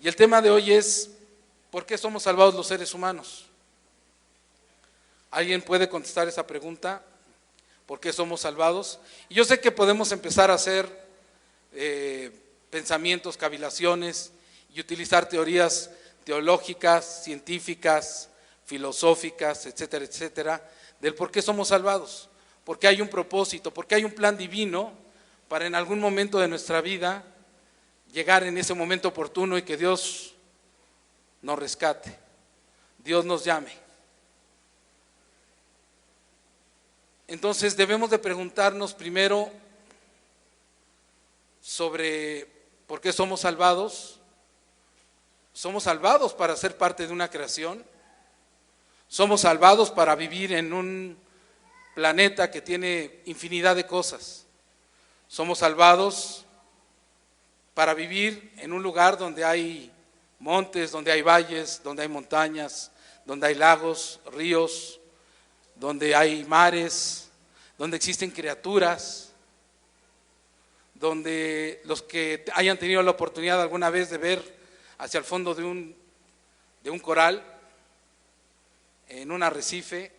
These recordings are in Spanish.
Y el tema de hoy es, ¿por qué somos salvados los seres humanos? ¿Alguien puede contestar esa pregunta? ¿Por qué somos salvados? Y yo sé que podemos empezar a hacer pensamientos, cavilaciones y utilizar teorías teológicas, científicas, filosóficas, etcétera, etcétera, del por qué somos salvados, porque hay un propósito, porque hay un plan divino para en algún momento de nuestra vida llegar en ese momento oportuno y que Dios nos rescate, Dios nos llame. Entonces debemos de preguntarnos primero sobre por qué somos salvados. ¿Somos salvados para ser parte de una creación? ¿Somos salvados para vivir en un planeta que tiene infinidad de cosas? ¿Somos salvados para vivir en un lugar donde hay montes, donde hay valles, donde hay montañas, donde hay lagos, ríos, donde hay mares, donde existen criaturas, donde los que hayan tenido la oportunidad alguna vez de ver hacia el fondo de un coral, en un arrecife,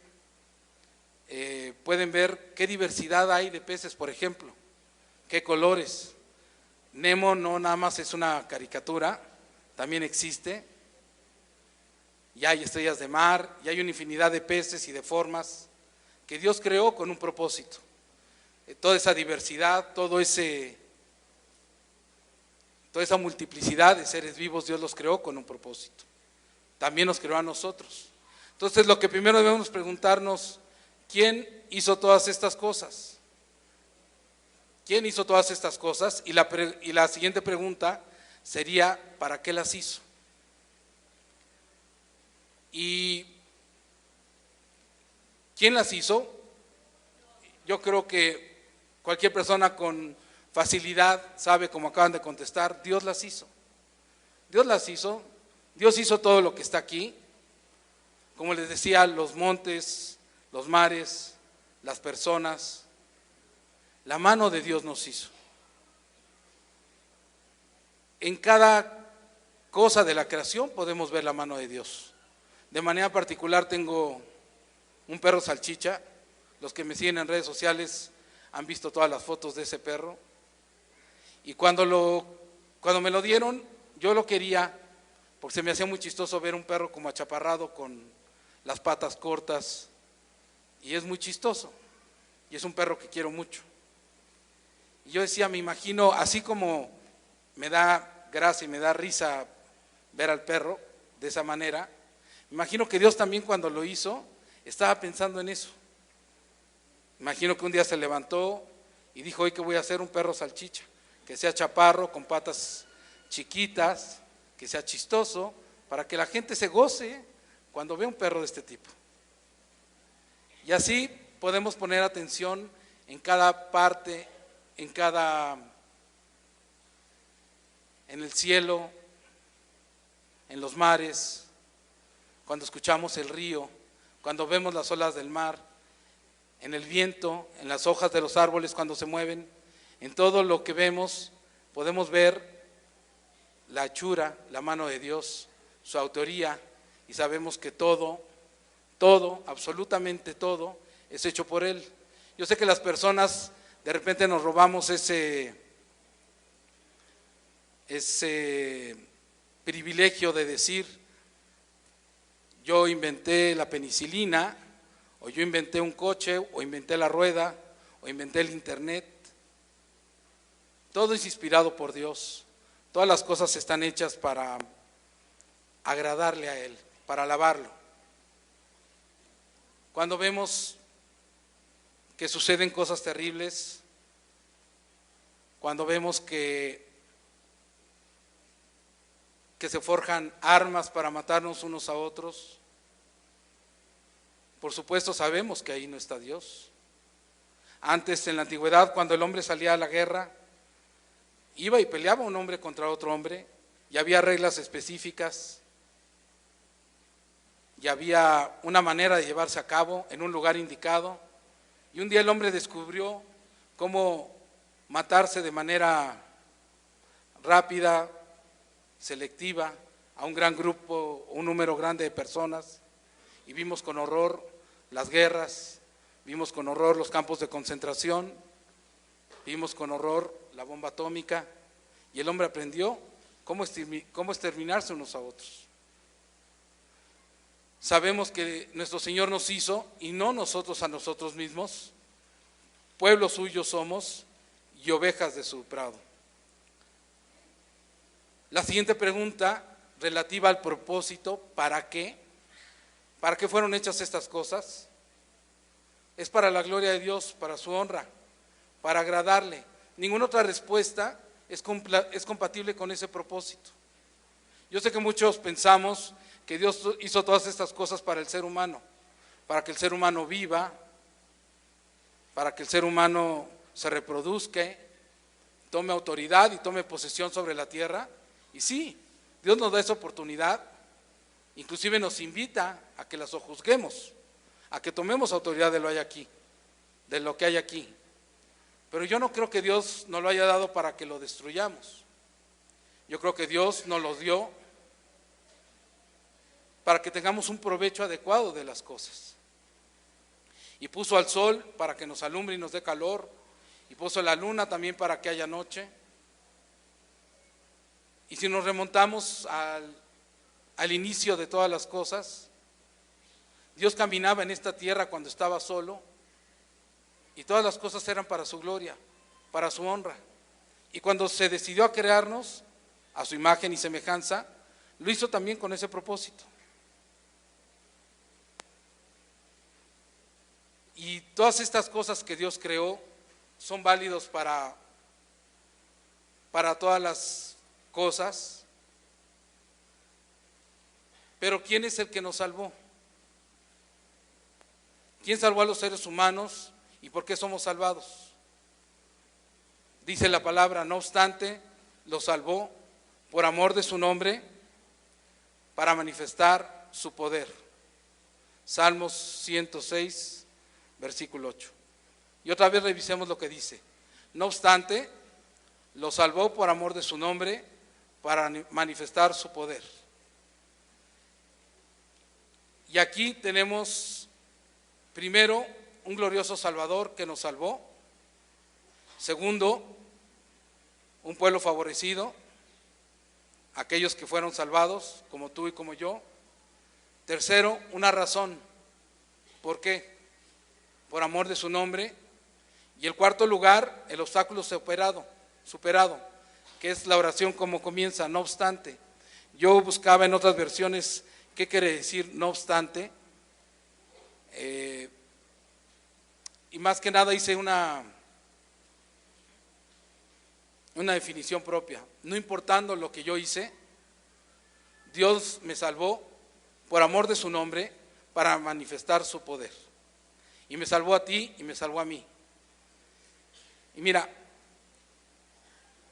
pueden ver qué diversidad hay de peces, por ejemplo, qué colores. Nemo no nada más es una caricatura, también existe, y hay estrellas de mar, y hay una infinidad de peces y de formas que Dios creó con un propósito. Toda esa diversidad, toda esa multiplicidad de seres vivos, Dios los creó con un propósito. También nos creó a nosotros. Entonces, lo que primero debemos preguntarnos, ¿quién hizo todas estas cosas? ¿Quién hizo todas estas cosas? Y la siguiente pregunta sería, ¿para qué las hizo? ¿Y quién las hizo? Yo creo que cualquier persona con facilidad sabe, como acaban de contestar, Dios las hizo. Dios las hizo. Dios hizo todo lo que está aquí. Como les decía, los montes, los mares, las personas. La mano de Dios nos hizo. En cada cosa de la creación podemos ver la mano de Dios. De manera particular tengo un perro salchicha. Los que me siguen en redes sociales han visto todas las fotos de ese perro. Y cuando me lo dieron, yo lo quería, porque se me hacía muy chistoso ver un perro como achaparrado con las patas cortas. Y es muy chistoso. Y es un perro que quiero mucho. Y yo decía, me imagino, así como me da gracia y me da risa ver al perro de esa manera, me imagino que Dios también cuando lo hizo, estaba pensando en eso. Imagino que un día se levantó y dijo, hoy que voy a hacer un perro salchicha, que sea chaparro, con patas chiquitas, que sea chistoso, para que la gente se goce cuando ve un perro de este tipo. Y así podemos poner atención en cada parte, en el cielo, en los mares, cuando escuchamos el río, cuando vemos las olas del mar, en el viento, en las hojas de los árboles cuando se mueven, en todo lo que vemos podemos ver la hechura, la mano de Dios, su autoría, y sabemos que todo, absolutamente todo, es hecho por Él. Yo sé que las personas de repente nos robamos ese privilegio de decir, yo inventé la penicilina, o yo inventé un coche, o inventé la rueda, o inventé el internet. Todo es inspirado por Dios. Todas las cosas están hechas para agradarle a Él, para alabarlo. Cuando vemos que suceden cosas terribles, cuando vemos que se forjan armas para matarnos unos a otros, por supuesto sabemos que ahí no está Dios. Antes, en la antigüedad, cuando el hombre salía a la guerra, iba y peleaba un hombre contra otro hombre, y había reglas específicas, y había una manera de llevarse a cabo en un lugar indicado, y un día el hombre descubrió cómo matarse de manera rápida, selectiva a un gran grupo, un número grande de personas, y vimos con horror las guerras, vimos con horror los campos de concentración, vimos con horror la bomba atómica, y el hombre aprendió cómo exterminarse unos a otros. Sabemos que nuestro Señor nos hizo, y no nosotros a nosotros mismos, pueblo suyo somos y ovejas de su prado. La siguiente pregunta, relativa al propósito, ¿para qué? ¿Para qué fueron hechas estas cosas? Es para la gloria de Dios, para su honra, para agradarle. Ninguna otra respuesta es compatible con ese propósito. Yo sé que muchos pensamos que Dios hizo todas estas cosas para el ser humano, para que el ser humano viva, para que el ser humano se reproduzca, tome autoridad y tome posesión sobre la tierra. Y sí, Dios nos da esa oportunidad, inclusive nos invita a que la sojuzguemos, a que tomemos autoridad de lo que hay aquí. Pero yo no creo que Dios nos lo haya dado para que lo destruyamos. Yo creo que Dios nos lo dio para que tengamos un provecho adecuado de las cosas. Y puso al sol para que nos alumbre y nos dé calor, y puso la luna también para que haya noche. Y si nos remontamos al inicio de todas las cosas, Dios caminaba en esta tierra cuando estaba solo, y todas las cosas eran para su gloria, para su honra. Y cuando se decidió a crearnos a su imagen y semejanza, lo hizo también con ese propósito. Y todas estas cosas que Dios creó son válidos para todas las cosas. Pero ¿quién es el que nos salvó? ¿Quién salvó a los seres humanos y por qué somos salvados? Dice la palabra, no obstante, los salvó por amor de su nombre, para manifestar su poder. Salmos 106, versículo 8. Y otra vez revisemos lo que dice. No obstante, lo salvó por amor de su nombre, para manifestar su poder. Y aquí tenemos, primero, un glorioso Salvador que nos salvó. Segundo, un pueblo favorecido, aquellos que fueron salvados, como tú y como yo. Tercero, una razón. ¿Por qué? Por amor de su nombre. Y el cuarto lugar, el obstáculo superado, que es la oración como comienza, no obstante. Yo buscaba en otras versiones qué quiere decir no obstante, y más que nada hice una definición propia. No importando lo que yo hice, Dios me salvó por amor de su nombre, para manifestar su poder. Y me salvó a ti y me salvó a mí. Y mira,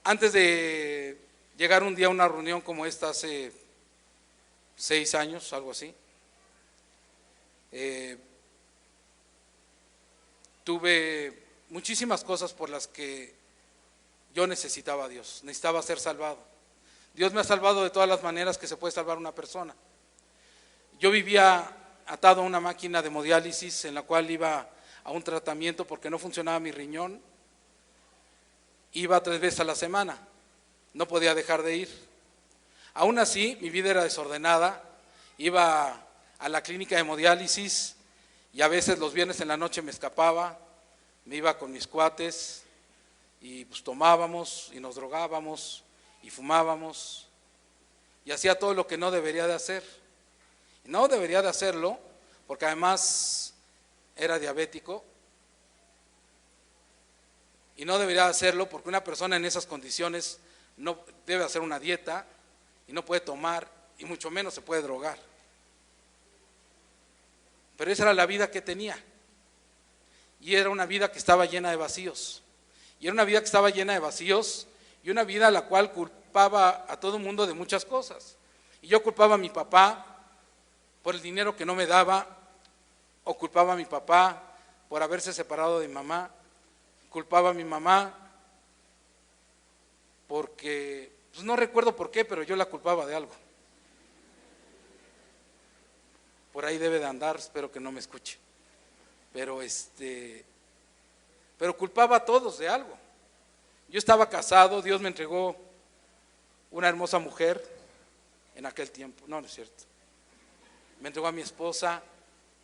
antes de llegar un día a una reunión como esta hace 6 años, algo así, tuve muchísimas cosas por las que yo necesitaba a Dios, necesitaba ser salvado. Dios me ha salvado de todas las maneras que se puede salvar una persona. Yo vivía atado a una máquina de hemodiálisis en la cual iba a un tratamiento porque no funcionaba mi riñón. Iba 3 veces a la semana, no podía dejar de ir. Aún así, mi vida era desordenada, iba a la clínica de hemodiálisis y a veces los viernes en la noche me escapaba, me iba con mis cuates y pues tomábamos y nos drogábamos y fumábamos y hacía todo lo que no debería de hacer. Y no debería de hacerlo porque además era diabético. Y no debería hacerlo porque una persona en esas condiciones no debe hacer una dieta y no puede tomar y mucho menos se puede drogar. Pero esa era la vida que tenía. Y era una vida que estaba llena de vacíos. Y era una vida que estaba llena de vacíos y una vida a la cual culpaba a todo el mundo de muchas cosas. Y yo culpaba a mi papá por el dinero que no me daba, o culpaba a mi papá por haberse separado de mi mamá. Culpaba a mi mamá porque Pues no recuerdo por qué, pero yo la culpaba de algo. Por ahí debe de andar, espero que no me escuche. Pero culpaba a todos de algo. Yo estaba casado, Dios me entregó una hermosa mujer en aquel tiempo. No, no es cierto. Me entregó a mi esposa,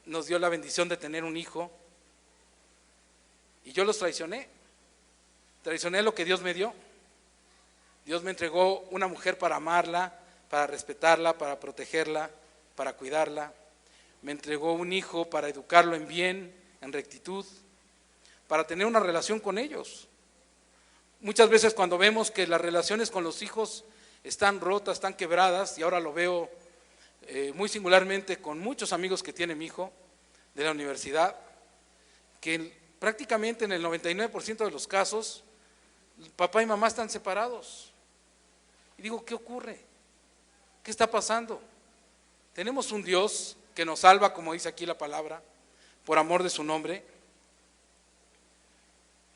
nos dio la bendición de tener un hijo. Y yo los traicioné. Traicioné lo que Dios me dio. Dios me entregó una mujer para amarla, para respetarla, para protegerla, para cuidarla. Me entregó un hijo para educarlo en bien, en rectitud, para tener una relación con ellos. Muchas veces cuando vemos que las relaciones con los hijos están rotas, están quebradas, y ahora lo veo muy singularmente con muchos amigos que tiene mi hijo de la universidad, que prácticamente en el 99% de los casos, papá y mamá están separados. Y digo, ¿qué ocurre? ¿Qué está pasando? Tenemos un Dios que nos salva, como dice aquí la palabra, por amor de su nombre.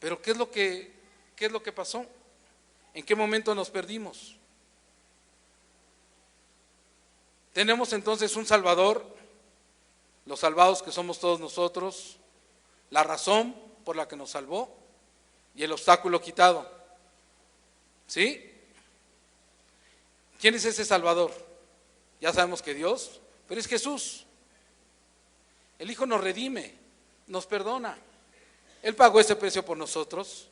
Pero ¿qué es lo que pasó? ¿En qué momento nos perdimos? Tenemos entonces un Salvador, los salvados que somos todos nosotros, la razón por la que nos salvó y el obstáculo quitado. ¿Sí? ¿Quién es ese Salvador? Ya sabemos que Dios, pero es Jesús. El Hijo nos redime, nos perdona. Él pagó ese precio por nosotros.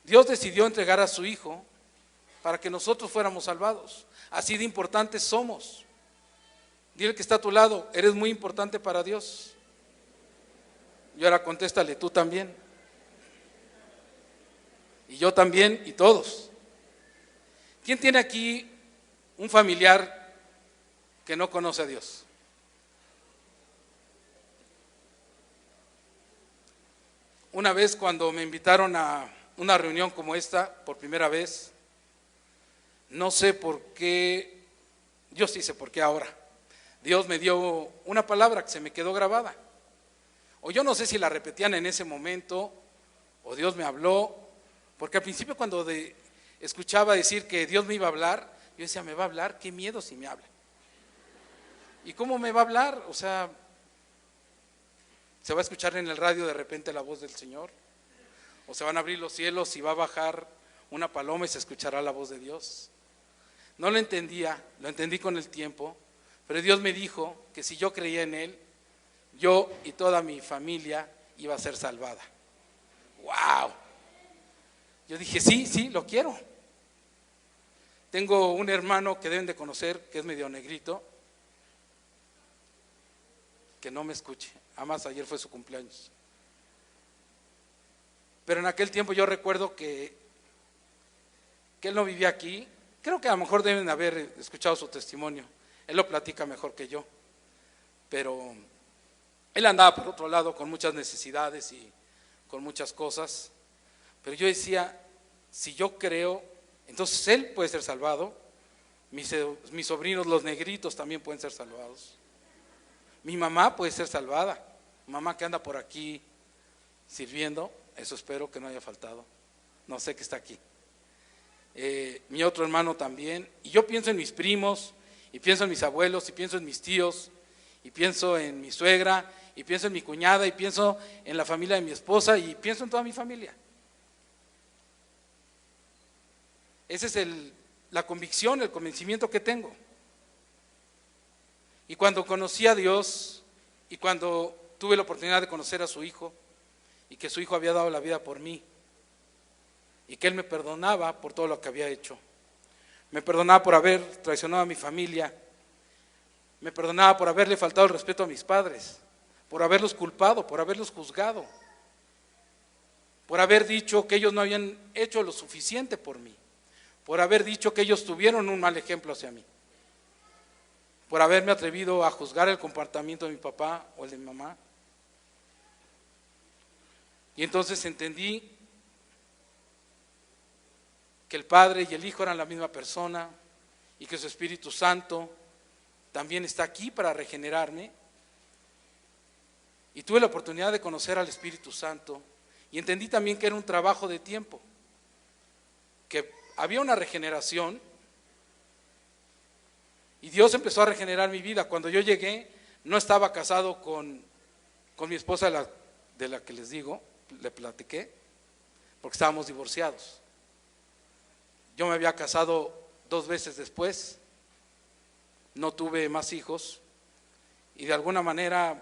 Dios decidió entregar a su Hijo para que nosotros fuéramos salvados. Así de importantes somos. Dile que está a tu lado, eres muy importante para Dios. Y ahora contéstale, tú también. Y yo también, y todos. ¿Quién tiene aquí un familiar que no conoce a Dios? Una vez cuando me invitaron a una reunión como esta, por primera vez, no sé por qué, yo sí sé por qué ahora, Dios me dio una palabra que se me quedó grabada. O yo no sé si la repetían en ese momento, o Dios me habló, porque al principio cuando escuchaba decir que Dios me iba a hablar, yo decía, ¿me va a hablar? Qué miedo si me habla. ¿Y cómo me va a hablar? O sea, ¿se va a escuchar en el radio de repente la voz del Señor? ¿O se van a abrir los cielos y va a bajar una paloma y se escuchará la voz de Dios? No lo entendía, lo entendí con el tiempo, pero Dios me dijo que si yo creía en Él, yo y toda mi familia iba a ser salvada. ¡Wow! Yo dije, sí, lo quiero. Tengo un hermano que deben de conocer, que es medio negrito, que no me escuche. Además, ayer fue su cumpleaños. Pero en aquel tiempo yo recuerdo que él no vivía aquí. Creo que a lo mejor deben haber escuchado su testimonio. Él lo platica mejor que yo. Pero él andaba por otro lado con muchas necesidades y con muchas cosas. Pero yo decía, si yo creo, entonces él puede ser salvado. Mis sobrinos, los negritos, también pueden ser salvados. Mi mamá puede ser salvada. Mamá que anda por aquí sirviendo, eso espero que no haya faltado. No sé que está aquí. Mi otro hermano también. Y yo pienso en mis primos, y pienso en mis abuelos, y pienso en mis tíos, y pienso en mi suegra, y pienso en mi cuñada, y pienso en la familia de mi esposa, y pienso en toda mi familia. Esa es la convicción, el convencimiento que tengo. Y cuando conocí a Dios, y cuando tuve la oportunidad de conocer a su Hijo, y que su Hijo había dado la vida por mí, y que Él me perdonaba por todo lo que había hecho, me perdonaba por haber traicionado a mi familia, me perdonaba por haberle faltado el respeto a mis padres, por haberlos culpado, por haberlos juzgado, por haber dicho que ellos no habían hecho lo suficiente por mí, por haber dicho que ellos tuvieron un mal ejemplo hacia mí, por haberme atrevido a juzgar el comportamiento de mi papá o el de mi mamá. Y entonces entendí que el Padre y el Hijo eran la misma persona y que su Espíritu Santo también está aquí para regenerarme. Y tuve la oportunidad de conocer al Espíritu Santo y entendí también que era un trabajo de tiempo, que había una regeneración y Dios empezó a regenerar mi vida. Cuando yo llegué, no estaba casado con mi esposa de la que les digo, le platiqué, porque estábamos divorciados. Yo me había casado 2 veces después, no tuve más hijos y de alguna manera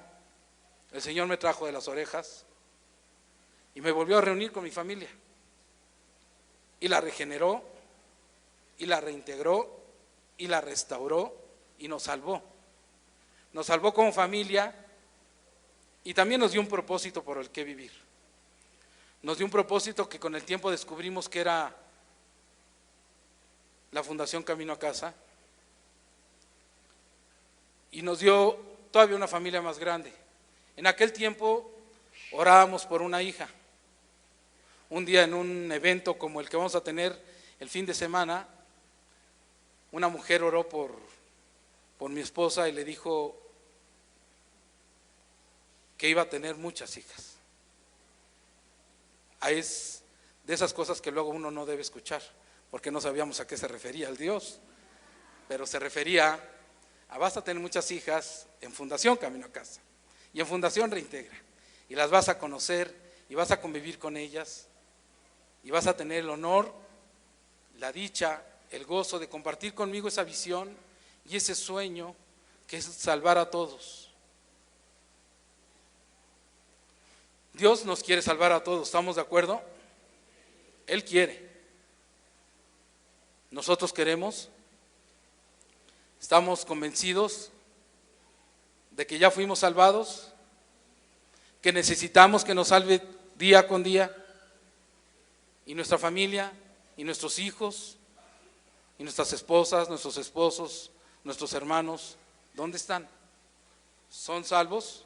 el Señor me trajo de las orejas y me volvió a reunir con mi familia y la regeneró y la reintegró y la restauró y nos salvó. Nos salvó como familia y también nos dio un propósito por el que vivir. Nos dio un propósito que con el tiempo descubrimos que era la Fundación Camino a Casa, y nos dio todavía una familia más grande. En aquel tiempo orábamos por una hija. Un día en un evento como el que vamos a tener el fin de semana, una mujer oró por mi esposa y le dijo que iba a tener muchas hijas. Es de esas cosas que luego uno no debe escuchar, porque no sabíamos a qué se refería el Dios, pero se refería a vas a tener muchas hijas en Fundación Camino a Casa y en Fundación Reintegra, y las vas a conocer y vas a convivir con ellas y vas a tener el honor, la dicha, el gozo de compartir conmigo esa visión y ese sueño que es salvar a todos. Dios nos quiere salvar a todos, ¿estamos de acuerdo? Él quiere. Nosotros queremos, estamos convencidos de que ya fuimos salvados, que necesitamos que nos salve día con día, y nuestra familia, y nuestros hijos, y nuestras esposas, nuestros esposos, nuestros hermanos, ¿dónde están? ¿Son salvos?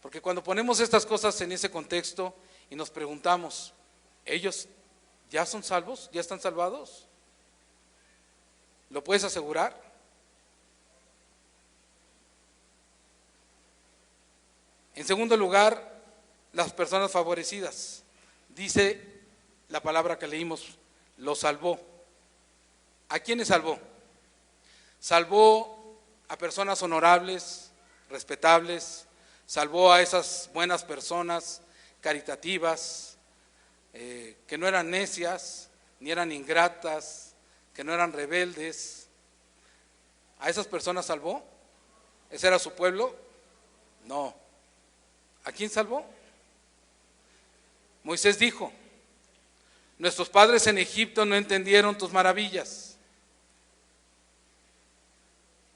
Porque cuando ponemos estas cosas en ese contexto y nos preguntamos, ¿ellos ya son salvos? ¿Ya están salvados? ¿Lo puedes asegurar? En segundo lugar, las personas favorecidas. Dice la palabra que leímos, lo salvó. ¿A quiénes salvó? Salvó a personas honorables, respetables, salvó a esas buenas personas caritativas, que no eran necias, ni eran ingratas, que no eran rebeldes. ¿A esas personas salvó? ¿Ese era su pueblo? No. ¿A quién salvó? Moisés dijo, nuestros padres en Egipto no entendieron tus maravillas,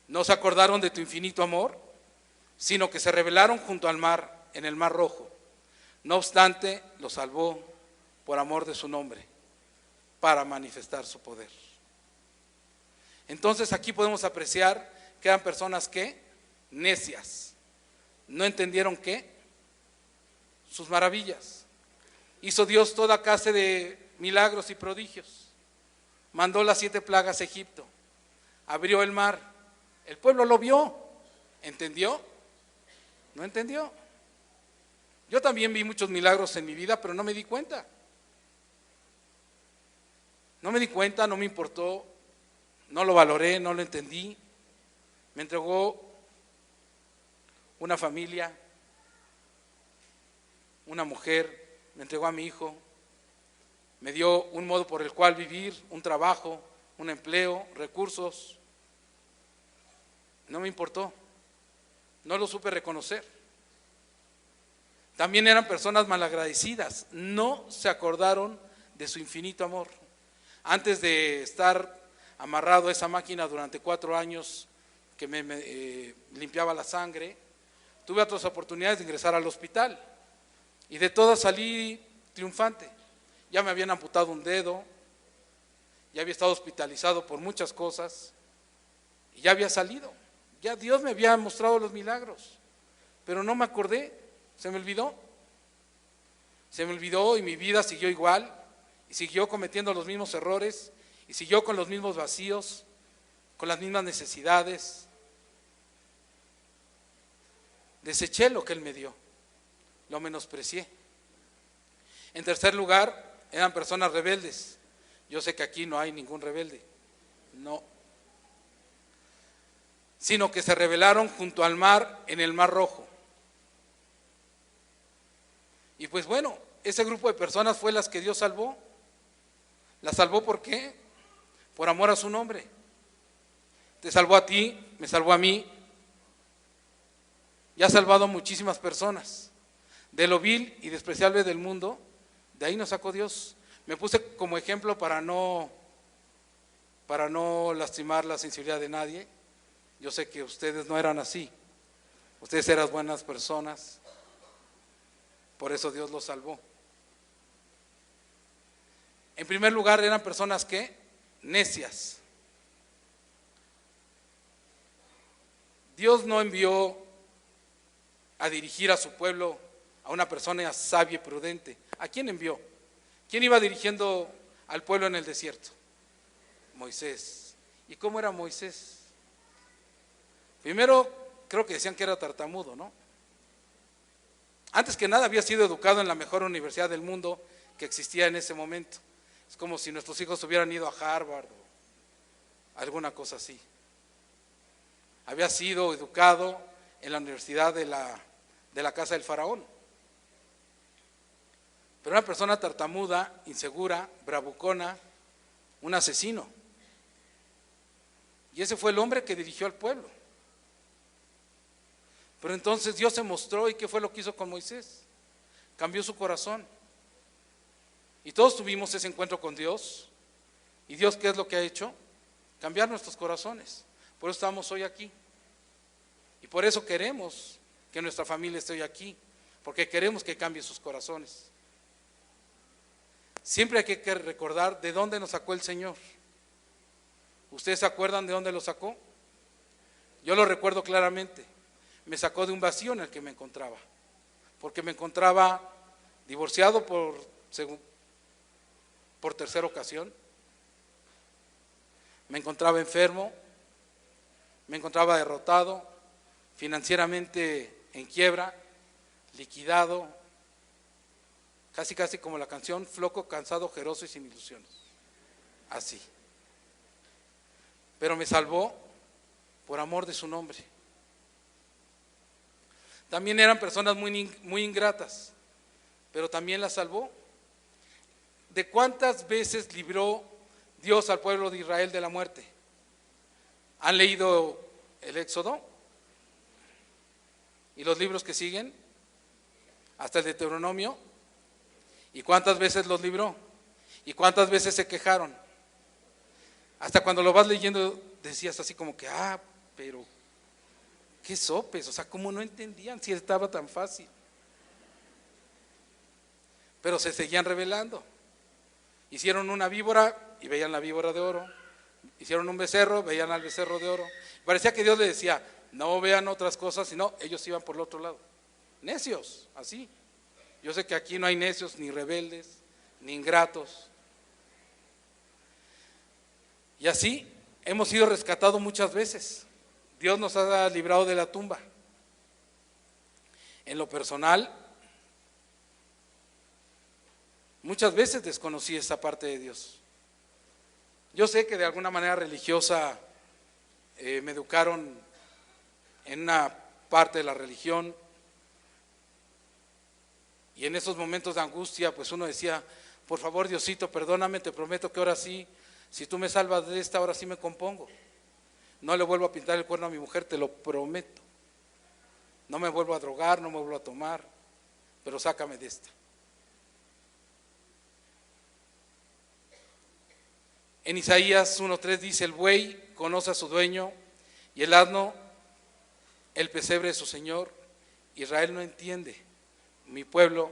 no se acordaron de tu infinito amor, sino que se rebelaron junto al mar, en el mar Rojo. No obstante, los salvó por amor de su nombre, para manifestar su poder. Entonces aquí podemos apreciar que eran personas que necias, no entendieron qué, sus maravillas. Hizo Dios toda clase de milagros y prodigios, mandó las 7 plagas a Egipto, abrió el mar, el pueblo lo vio, ¿entendió? No entendió. Yo también vi muchos milagros en mi vida, pero no me di cuenta. No me di cuenta, no me importó, no lo valoré, no lo entendí. Me entregó una familia, una mujer, me entregó a mi hijo, me dio un modo por el cual vivir, un trabajo, un empleo, recursos. No me importó, no lo supe reconocer. También eran personas malagradecidas, no se acordaron de su infinito amor. Antes de estar amarrado a esa máquina durante 4 años que me limpiaba la sangre, tuve otras oportunidades de ingresar al hospital y de todas salí triunfante. Ya me habían amputado un dedo, ya había estado hospitalizado por muchas cosas y ya había salido. Ya Dios me había mostrado los milagros, pero no me acordé, se me olvidó. Se me olvidó y mi vida siguió igual, y siguió cometiendo los mismos errores, y siguió con los mismos vacíos, con las mismas necesidades. Deseché lo que Él me dio, lo menosprecié. En tercer lugar, eran personas rebeldes. Yo sé que aquí no hay ningún rebelde, no, sino que se rebelaron junto al mar, en el Mar Rojo. Y pues bueno, ese grupo de personas fue las que Dios salvó. ¿La salvó por qué? Por amor a su nombre. Te salvó a ti, me salvó a mí, y ha salvado a muchísimas personas. De lo vil y despreciable del mundo, de ahí nos sacó Dios. Me puse como ejemplo para no lastimar la sensibilidad de nadie. Yo sé que ustedes no eran así, ustedes eran buenas personas, por eso Dios los salvó. En primer lugar, eran personas que necias. Dios no envió a dirigir a su pueblo a una persona sabia y prudente. ¿A quién envió? ¿Quién iba dirigiendo al pueblo en el desierto? Moisés. ¿Y cómo era Moisés? Primero, creo que decían que era tartamudo, ¿no? Antes que nada había sido educado en la mejor universidad del mundo que existía en ese momento. Es como si nuestros hijos hubieran ido a Harvard o alguna cosa así. Había sido educado en la universidad de la casa del faraón. Pero una persona tartamuda, insegura, bravucona, un asesino. Y ese fue el hombre que dirigió al pueblo. Pero entonces Dios se mostró, ¿y qué fue lo que hizo con Moisés? Cambió su corazón. Y todos tuvimos ese encuentro con Dios. ¿Y Dios qué es lo que ha hecho? Cambiar nuestros corazones. Por eso estamos hoy aquí. Y por eso queremos que nuestra familia esté hoy aquí, porque queremos que cambie sus corazones. Siempre hay que recordar de dónde nos sacó el Señor. ¿Ustedes se acuerdan de dónde lo sacó? Yo lo recuerdo claramente. Me sacó de un vacío en el que me encontraba, porque me encontraba divorciado por tercera ocasión, me encontraba enfermo, me encontraba derrotado, financieramente en quiebra, liquidado, casi como la canción, floco, cansado, ojeroso y sin ilusiones, así. Pero me salvó por amor de su nombre. También eran personas muy ingratas, pero también las salvó. ¿De cuántas veces libró Dios al pueblo de Israel de la muerte? ¿Han leído el Éxodo? ¿Y los libros que siguen? Hasta el Deuteronomio. ¿Y cuántas veces los libró? ¿Y cuántas veces se quejaron? Hasta cuando lo vas leyendo decías así como que, pero qué sopes, o sea, ¿cómo no entendían si estaba tan fácil? Pero se seguían rebelando. Hicieron una víbora y veían la víbora de oro. Hicieron un becerro, veían al becerro de oro. Parecía que Dios les decía, no vean otras cosas, sino ellos iban por el otro lado. Necios, así. Yo sé que aquí no hay necios, ni rebeldes, ni ingratos. Y así hemos sido rescatados muchas veces. Dios nos ha librado de la tumba. En lo personal, muchas veces desconocí esa parte de Dios. Yo sé que de alguna manera religiosa me educaron en una parte de la religión, y en esos momentos de angustia pues uno decía, por favor Diosito, perdóname, te prometo que ahora sí, si tú me salvas de esta, ahora sí me compongo. No le vuelvo a pintar el cuerno a mi mujer, te lo prometo. No me vuelvo a drogar, no me vuelvo a tomar, pero sácame de esta. En Isaías 1:3 dice, el buey conoce a su dueño y el asno el pesebre de su señor. Israel no entiende, mi pueblo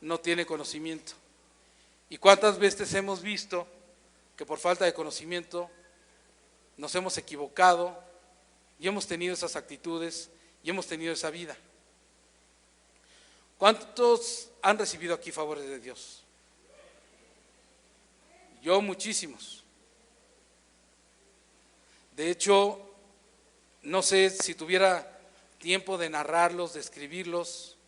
no tiene conocimiento. ¿Y cuántas veces hemos visto que por falta de conocimiento nos hemos equivocado y hemos tenido esas actitudes y hemos tenido esa vida? ¿Cuántos han recibido aquí favores de Dios? Yo muchísimos. De hecho, no sé si tuviera tiempo de narrarlos, de escribirlos.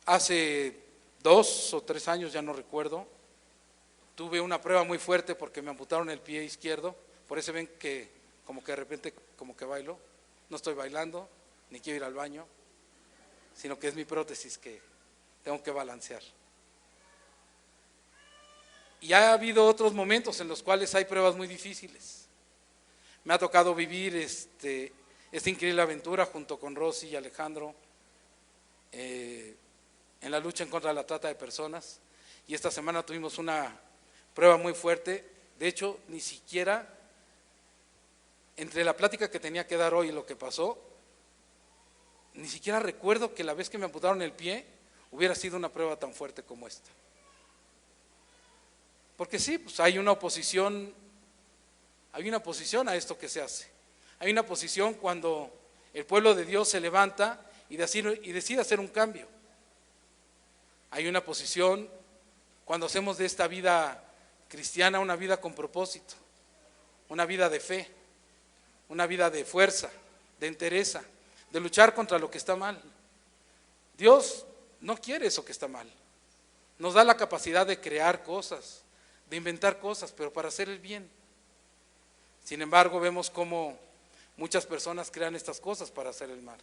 Hace 2 o 3 años, ya no recuerdo, Tuve una prueba muy fuerte porque me amputaron el pie izquierdo, por eso ven que como que de repente como que bailo. No estoy bailando, ni quiero ir al baño, sino que es mi prótesis que tengo que balancear. Y ha habido otros momentos en los cuales hay pruebas muy difíciles. Me ha tocado vivir esta increíble aventura junto con Rosy y Alejandro en la lucha en contra de la trata de personas. Y esta semana tuvimos una prueba muy fuerte. De hecho, ni siquiera entre la plática que tenía que dar hoy y lo que pasó, ni siquiera recuerdo que la vez que me amputaron el pie hubiera sido una prueba tan fuerte como esta. Porque sí, pues hay una oposición a esto que se hace. Hay una oposición cuando el pueblo de Dios se levanta y decide hacer un cambio. Hay una oposición cuando hacemos de esta vida cristiana una vida con propósito, una vida de fe, una vida de fuerza, de entereza, de luchar contra lo que está mal. Dios no quiere eso que está mal. Nos da la capacidad de crear cosas, de inventar cosas, pero para hacer el bien. Sin embargo, vemos cómo muchas personas crean estas cosas para hacer el mal.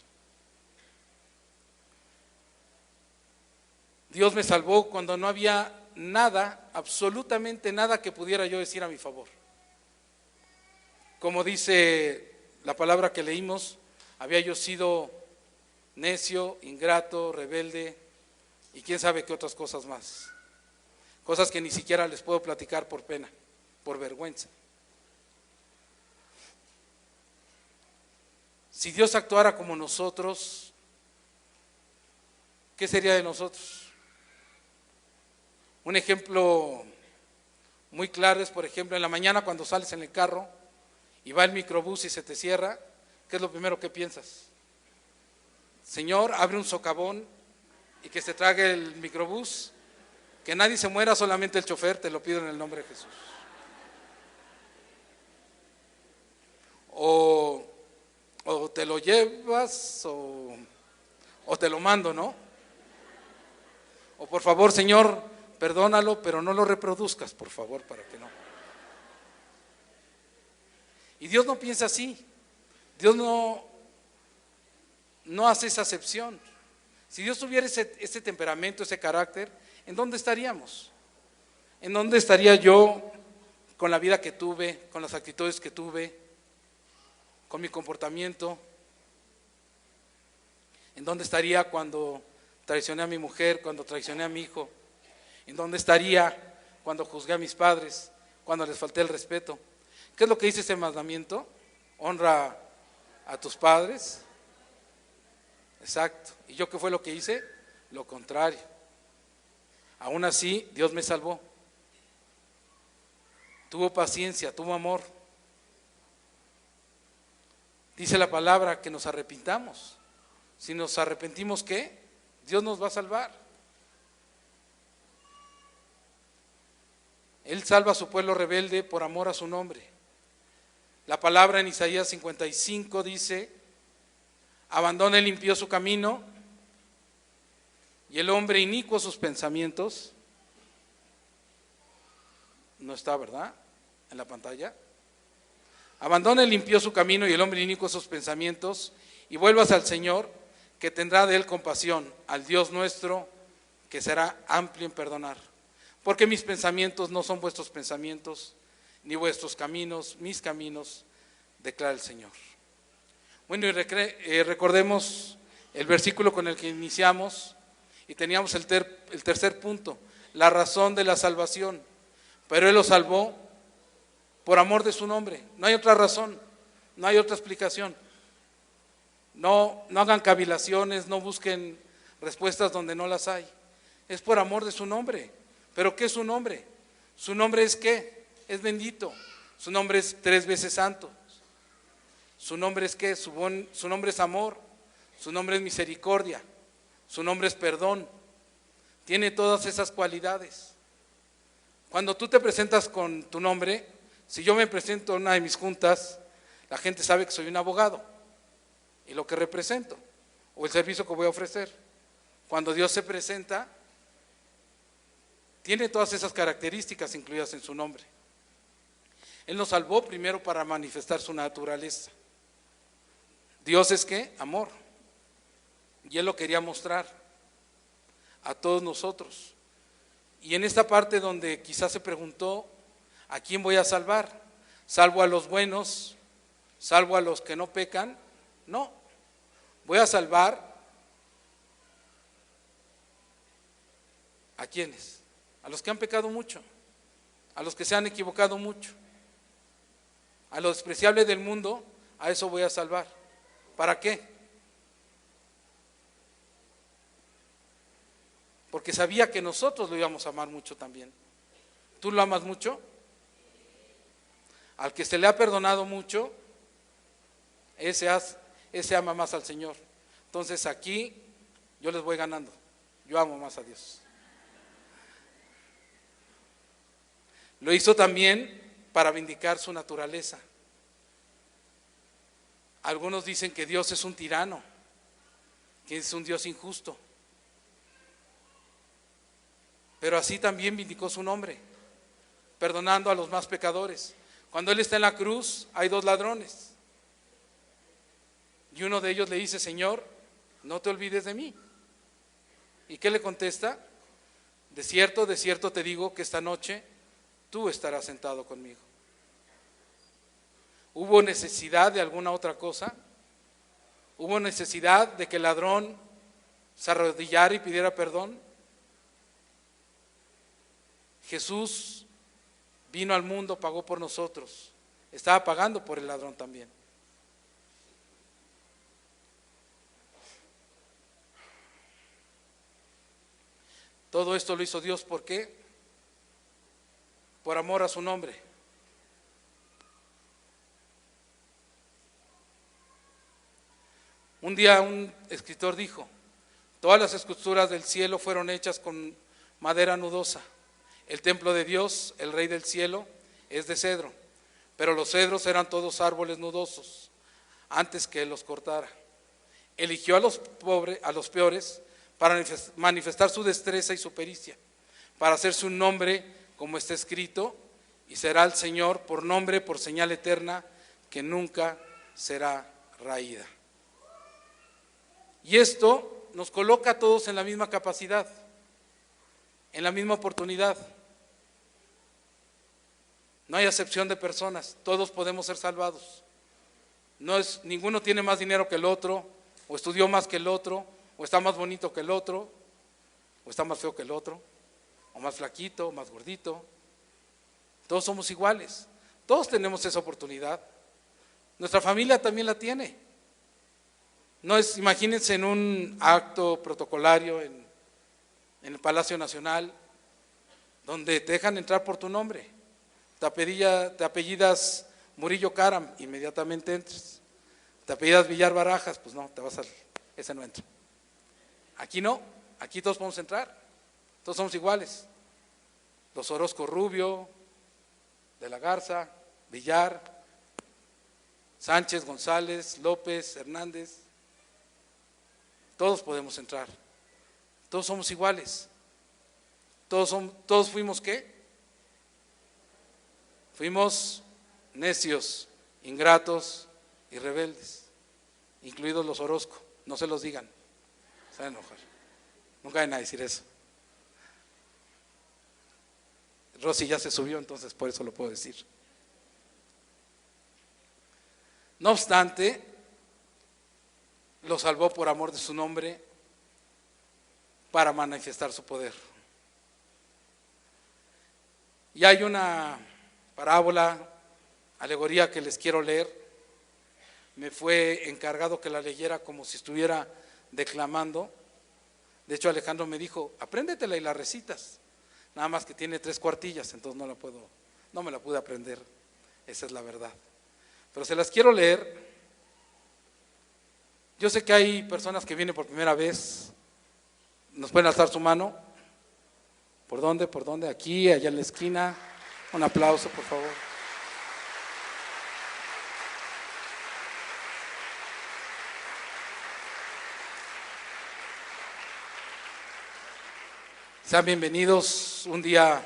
Dios me salvó cuando no había nada, absolutamente nada que pudiera yo decir a mi favor. Como dice la palabra que leímos, había yo sido necio, ingrato, rebelde y quién sabe qué otras cosas más. Cosas que ni siquiera les puedo platicar por pena, por vergüenza. Si Dios actuara como nosotros, ¿qué sería de nosotros? Un ejemplo muy claro es, por ejemplo, en la mañana cuando sales en el carro y va el microbús y se te cierra, ¿qué es lo primero que piensas? Señor, abre un socavón y que se trague el microbús, que nadie se muera, solamente el chofer, te lo pido en el nombre de Jesús. O te lo llevas o te lo mando, ¿no? O por favor, Señor, perdónalo, pero no lo reproduzcas, por favor, para que no. Y Dios no piensa así. Dios no hace esa acepción. Si Dios tuviera ese temperamento, ese carácter, ¿en dónde estaríamos? ¿En dónde estaría yo con la vida que tuve, con las actitudes que tuve, con mi comportamiento? ¿En dónde estaría cuando traicioné a mi mujer, cuando traicioné a mi hijo? ¿En dónde estaría cuando juzgué a mis padres, cuando les falté el respeto? ¿Qué es lo que dice ese mandamiento? Honra a tus padres. Exacto. ¿Y yo qué fue lo que hice? Lo contrario. Aún así, Dios me salvó. Tuvo paciencia, tuvo amor. Dice la palabra que nos arrepintamos. Si nos arrepentimos, ¿qué? Dios nos va a salvar. Él salva a su pueblo rebelde por amor a su nombre. La palabra en Isaías 55 dice: abandona el impío su camino y el hombre inicuo sus pensamientos. No está, ¿verdad? En la pantalla. Abandona el impío su camino y el hombre inicuo sus pensamientos, y vuelvas al Señor, que tendrá de él compasión, al Dios nuestro, que será amplio en perdonar. Porque mis pensamientos no son vuestros pensamientos, ni vuestros caminos, mis caminos, declara el Señor. Bueno, y recordemos el versículo con el que iniciamos, y teníamos el tercer punto, la razón de la salvación. Pero Él los salvó por amor de su nombre. No hay otra razón, no hay otra explicación. No hagan cavilaciones, no busquen respuestas donde no las hay. Es por amor de su nombre. ¿Pero qué es su nombre? Su nombre es ¿qué? Es bendito. Su nombre es 3 veces santo. Su nombre es ¿qué? Su nombre es amor. Su nombre es misericordia. Su nombre es perdón. Tiene todas esas cualidades. Cuando tú te presentas con tu nombre, si yo me presento en una de mis juntas, la gente sabe que soy un abogado y lo que represento o el servicio que voy a ofrecer. Cuando Dios se presenta, tiene todas esas características incluidas en su nombre. Él nos salvó primero para manifestar su naturaleza. Dios es ¿qué? Amor. Y Él lo quería mostrar a todos nosotros. Y en esta parte donde quizás se preguntó, ¿a quién voy a salvar? ¿Salvo a los buenos? ¿Salvo a los que no pecan? No, voy a salvar ¿a quiénes? A los que han pecado mucho, a los que se han equivocado mucho, a lo despreciable del mundo, a eso voy a salvar. ¿Para qué? Porque sabía que nosotros lo íbamos a amar mucho también. ¿Tú lo amas mucho? Al que se le ha perdonado mucho, ese ama más al Señor. Entonces aquí yo les voy ganando. Yo amo más a Dios. Lo hizo también para vindicar su naturaleza. Algunos dicen que Dios es un tirano, que es un Dios injusto. Pero así también vindicó su nombre, perdonando a los más pecadores. Cuando Él está en la cruz, hay dos ladrones. Y uno de ellos le dice, Señor, no te olvides de mí. ¿Y qué le contesta? De cierto te digo que esta noche tú estarás sentado conmigo. ¿Hubo necesidad de alguna otra cosa? ¿Hubo necesidad de que el ladrón se arrodillara y pidiera perdón? Jesús vino al mundo, pagó por nosotros. Estaba pagando por el ladrón también. Todo esto lo hizo Dios, ¿por qué? Por amor a su nombre. Un día un escritor dijo, todas las esculturas del cielo fueron hechas con madera nudosa. El templo de Dios, el Rey del cielo, es de cedro, pero los cedros eran todos árboles nudosos, antes que Él los cortara. Eligió a los pobres, a los peores, para manifestar su destreza y su pericia, para hacerse un nombre como está escrito, y será el Señor por nombre, por señal eterna, que nunca será raída. Y esto nos coloca a todos en la misma capacidad, en la misma oportunidad. No hay acepción de personas, todos podemos ser salvados. Ninguno tiene más dinero que el otro, o estudió más que el otro, o está más bonito que el otro, o está más feo que el otro, o más flaquito, o más gordito. Todos somos iguales, todos tenemos esa oportunidad. Nuestra familia también la tiene. Imagínense en un acto protocolario en el Palacio Nacional, donde te dejan entrar por tu nombre. Te apellidas Murillo Caram, inmediatamente entres. Te apellidas Villar Barajas, pues no, ese no entra. Aquí no, aquí todos podemos entrar, todos somos iguales. Los Orozco Rubio, de la Garza, Villar, Sánchez, González, López, Hernández, todos podemos entrar, todos somos iguales. Todos fuimos ¿qué? Fuimos necios, ingratos y rebeldes, incluidos los Orozco, no se los digan, se van a enojar, nunca vayan a decir eso. Rosy ya se subió, entonces por eso lo puedo decir. No obstante, lo salvó por amor de su nombre para manifestar su poder. Y hay una parábola, alegoría que les quiero leer. Me fue encargado que la leyera como si estuviera declamando. De hecho, Alejandro me dijo, apréndetela y la recitas. Nada más que tiene 3 cuartillas, entonces no me la pude aprender. Esa es la verdad. Pero se las quiero leer. Yo sé que hay personas que vienen por primera vez. ¿Nos pueden alzar su mano? ¿Por dónde? ¿Por dónde? Aquí, allá en la esquina. Un aplauso, por favor. Sean bienvenidos un día,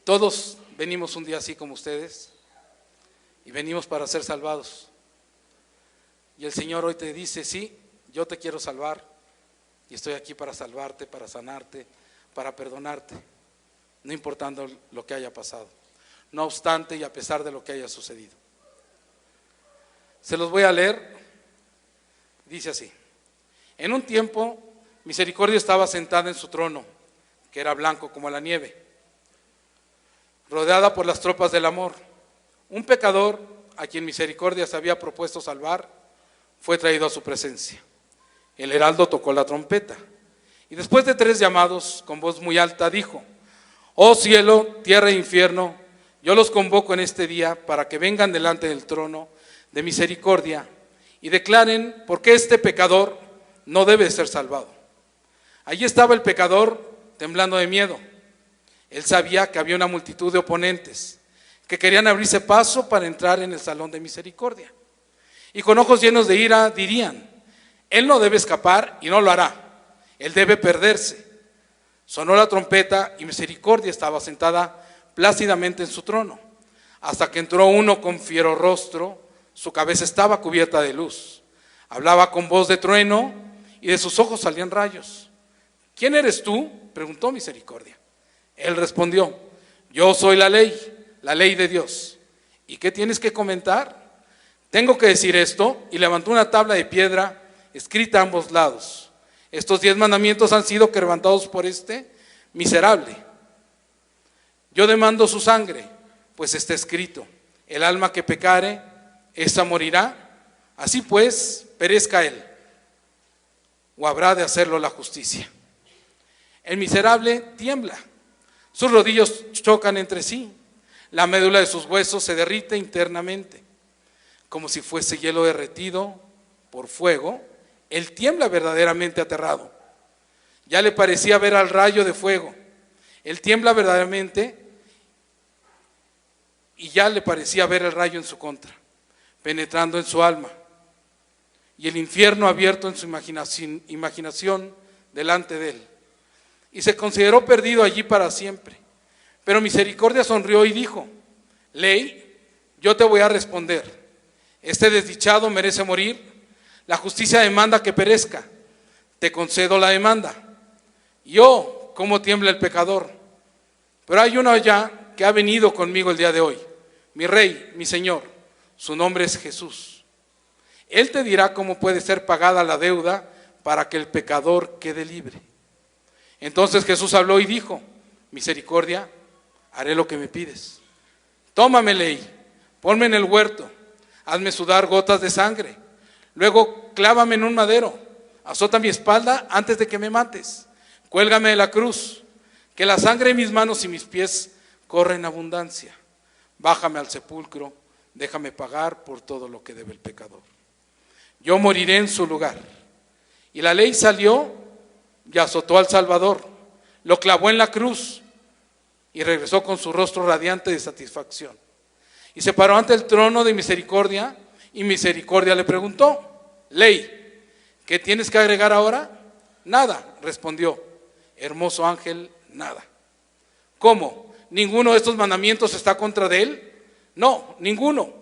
todos venimos un día así como ustedes y venimos para ser salvados. Y el Señor hoy te dice, sí, yo te quiero salvar y estoy aquí para salvarte, para sanarte, para perdonarte, no importando lo que haya pasado, no obstante y a pesar de lo que haya sucedido. Se los voy a leer, dice así: en un tiempo, Misericordia estaba sentada en su trono, que era blanco como la nieve, rodeada por las tropas del amor. Un pecador, a quien Misericordia se había propuesto salvar, fue traído a su presencia. El heraldo tocó la trompeta, y después de 3 llamados, con voz muy alta, dijo: oh cielo, tierra e infierno, yo los convoco en este día para que vengan delante del trono de misericordia y declaren por qué este pecador no debe ser salvado. Allí estaba el pecador temblando de miedo. Él sabía que había una multitud de oponentes que querían abrirse paso para entrar en el salón de misericordia. Y con ojos llenos de ira dirían: él no debe escapar y no lo hará, él debe perderse. Sonó la trompeta y Misericordia estaba sentada plácidamente en su trono, hasta que entró uno con fiero rostro, su cabeza estaba cubierta de luz, hablaba con voz de trueno y de sus ojos salían rayos. ¿Quién eres tú?, preguntó Misericordia. Él respondió: yo soy la ley de Dios. ¿Y qué tienes que comentar? Tengo que decir esto, y levantó una tabla de piedra escrita a ambos lados. Estos 10 mandamientos han sido quebrantados por este miserable. Yo demando su sangre, pues está escrito: el alma que pecare, esa morirá. Así pues, perezca él, o habrá de hacerlo la justicia. El miserable tiembla, sus rodillas chocan entre sí, la médula de sus huesos se derrite internamente, como si fuese hielo derretido por fuego. Él tiembla verdaderamente aterrado. Ya le parecía ver al rayo de fuego. Él tiembla verdaderamente y ya le parecía ver el rayo en su contra, penetrando en su alma, y el infierno abierto en su imaginación delante de él. Y se consideró perdido allí para siempre. Pero Misericordia sonrió y dijo: ley, yo te voy a responder. Este desdichado merece morir. La justicia demanda que perezca. Te concedo la demanda. Yo, cómo tiembla el pecador. Pero hay uno allá que ha venido conmigo el día de hoy, mi rey, mi señor. Su nombre es Jesús. Él te dirá cómo puede ser pagada la deuda para que el pecador quede libre. Entonces Jesús habló y dijo: Misericordia, haré lo que me pides. Tómame, ley, ponme en el huerto, hazme sudar gotas de sangre. Luego clávame en un madero, azota mi espalda antes de que me mates. Cuélgame de la cruz, que la sangre de mis manos y mis pies corra en abundancia. Bájame al sepulcro, déjame pagar por todo lo que debe el pecador. Yo moriré en su lugar. Y la ley salió y azotó al Salvador, lo clavó en la cruz y regresó con su rostro radiante de satisfacción. Y se paró ante el trono de Misericordia, y Misericordia le preguntó: ley, ¿qué tienes que agregar ahora? Nada, respondió. Hermoso ángel, nada. ¿Cómo? ¿Ninguno de estos mandamientos está contra de él? No, ninguno.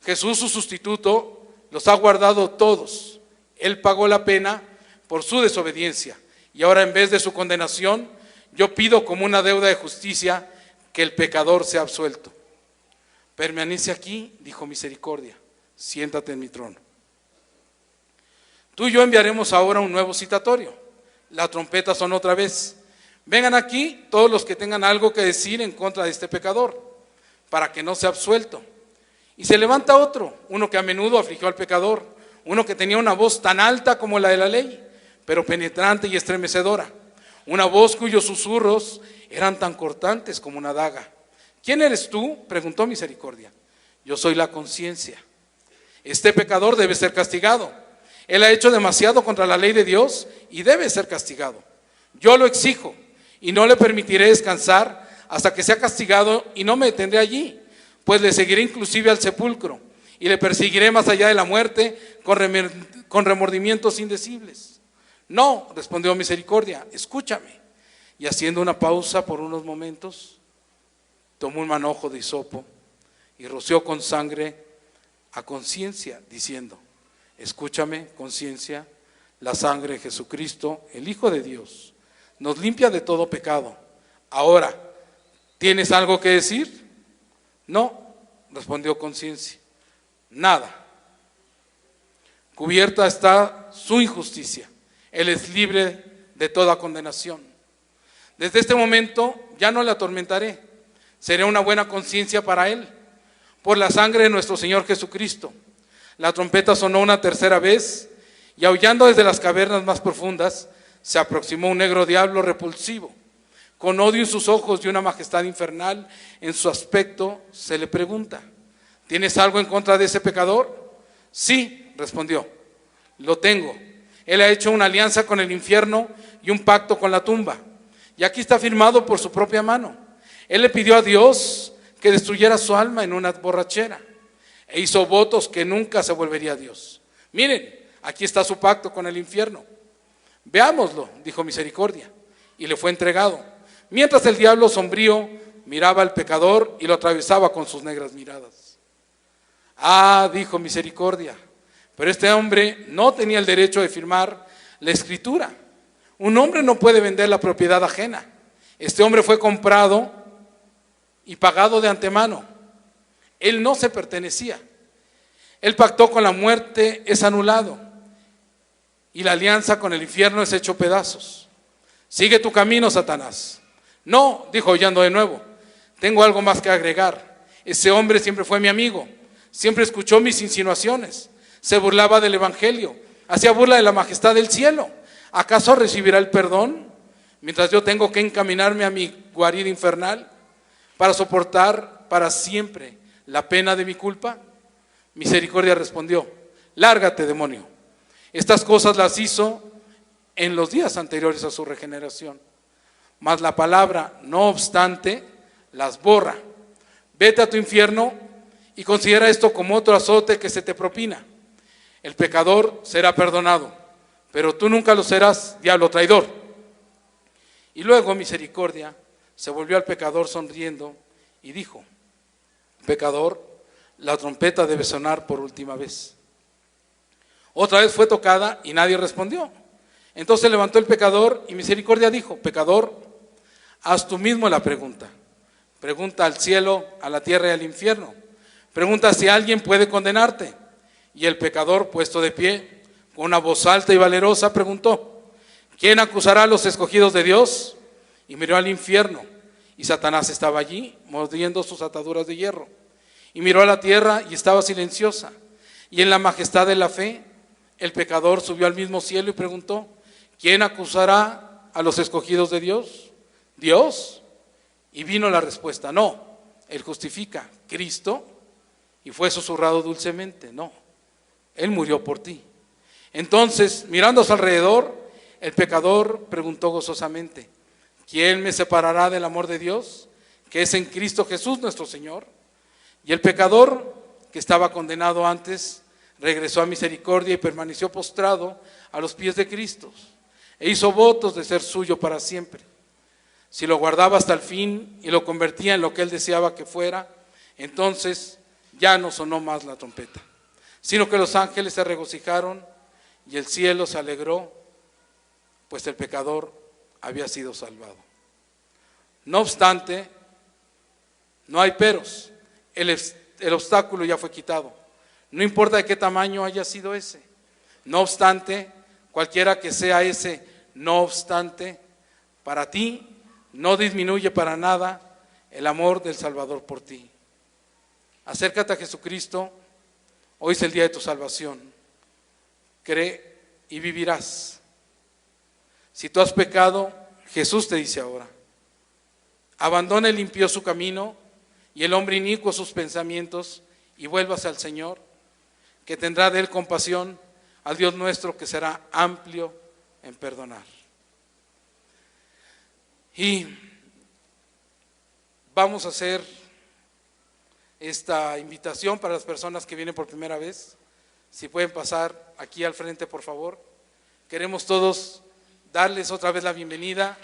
Jesús, su sustituto, los ha guardado todos. Él pagó la pena por su desobediencia, y ahora en vez de su condenación, yo pido como una deuda de justicia que el pecador sea absuelto. Permanece aquí, dijo Misericordia, siéntate en mi trono. Tú y yo enviaremos ahora un nuevo citatorio. La trompeta sonó otra vez. Vengan aquí todos los que tengan algo que decir en contra de este pecador, para que no sea absuelto. Y se levanta otro, uno que a menudo afligió al pecador, uno que tenía una voz tan alta como la de la ley, pero penetrante y estremecedora, una voz cuyos susurros eran tan cortantes como una daga. ¿Quién eres tú?, preguntó Misericordia. Yo soy la conciencia. Este pecador debe ser castigado. Él ha hecho demasiado contra la ley de Dios y debe ser castigado. Yo lo exijo y no le permitiré descansar hasta que sea castigado, y no me detendré allí, pues le seguiré inclusive al sepulcro y le perseguiré más allá de la muerte con remordimientos indecibles. No, respondió Misericordia, escúchame. y haciendo una pausa por unos momentos, tomó un manojo de hisopo y roció con sangre a conciencia, diciendo: escúchame, conciencia, la sangre de Jesucristo, el Hijo de Dios, nos limpia de todo pecado. Ahora, ¿tienes algo que decir? No, respondió conciencia, nada. Cubierta está su injusticia. Él es libre de toda condenación. Desde este momento ya no le atormentaré. Seré una buena conciencia para él. Por la sangre de nuestro Señor Jesucristo. La trompeta sonó una tercera vez y aullando desde las cavernas más profundas se aproximó un negro diablo repulsivo. Con odio en sus ojos y una majestad infernal en su aspecto, se le pregunta: ¿tienes algo en contra de ese pecador? Sí, respondió, lo tengo. Él ha hecho una alianza con el infierno y un pacto con la tumba. Y aquí está firmado por su propia mano. Él le pidió a Dios que destruyera su alma en una borrachera e hizo votos que nunca se volvería a Dios. Miren, aquí está su pacto con el infierno. Veámoslo, dijo Misericordia, y le fue entregado. Mientras el diablo sombrío miraba al pecador y lo atravesaba con sus negras miradas. Ah, dijo Misericordia, pero este hombre no tenía el derecho de firmar la escritura. Un hombre no puede vender la propiedad ajena. Este hombre fue comprado y pagado de antemano. Él no se pertenecía. Él pactó con la muerte, es anulado, y la alianza con el infierno es hecho pedazos. Sigue tu camino, Satanás. No, dijo aullando de nuevo, tengo algo más que agregar. Ese hombre siempre fue mi amigo, siempre escuchó mis insinuaciones, se burlaba del evangelio, hacía burla de la majestad del cielo. ¿Acaso recibirá el perdón mientras yo tengo que encaminarme a mi guarida infernal para soportar para siempre la pena de mi culpa? Misericordia respondió: lárgate, demonio. Estas cosas las hizo en los días anteriores a su regeneración, mas la palabra, no obstante, las borra. Vete a tu infierno y considera esto como otro azote que se te propina. El pecador será perdonado, pero tú nunca lo serás, diablo traidor. Y luego Misericordia se volvió al pecador sonriendo y dijo: pecador, la trompeta debe sonar por última vez. Otra vez fue tocada y nadie respondió. Entonces levantó el pecador y Misericordia dijo: pecador, haz tú mismo la pregunta. Pregunta al cielo, a la tierra y al infierno. Pregunta si alguien puede condenarte. Y el pecador, puesto de pie, con una voz alta y valerosa, preguntó: ¿quién acusará a los escogidos de Dios? Y miró al infierno, y Satanás estaba allí, mordiendo sus ataduras de hierro. Y miró a la tierra, y estaba silenciosa. Y en la majestad de la fe, el pecador subió al mismo cielo y preguntó: ¿quién acusará a los escogidos de Dios? ¿Dios? Y vino la respuesta: no. Él justifica. ¿Cristo? Y fue susurrado dulcemente: no. Él murió por ti. Entonces, mirando a su alrededor, el pecador preguntó gozosamente: ¿quién me separará del amor de Dios, que es en Cristo Jesús nuestro Señor? Y el pecador, que estaba condenado antes, regresó a Misericordia y permaneció postrado a los pies de Cristo, e hizo votos de ser suyo para siempre. Si lo guardaba hasta el fin y lo convertía en lo que él deseaba que fuera, entonces ya no sonó más la trompeta, sino que los ángeles se regocijaron y el cielo se alegró, pues el pecador había sido salvado. No obstante, no hay peros, el obstáculo ya fue quitado, no importa de qué tamaño haya sido ese. No obstante, cualquiera que sea ese no obstante, para ti no disminuye para nada el amor del Salvador por ti. Acércate a Jesucristo, hoy es el día de tu salvación. Cree y vivirás. Si tú has pecado, Jesús te dice ahora: abandona el impío su camino y el hombre inicuo sus pensamientos y vuélvase al Señor, que tendrá de él compasión, al Dios nuestro que será amplio en perdonar. Y vamos a hacer esta invitación para las personas que vienen por primera vez. Si pueden pasar aquí al frente, por favor. Queremos todos darles otra vez la bienvenida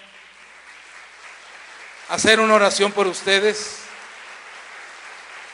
hacer una oración por ustedes.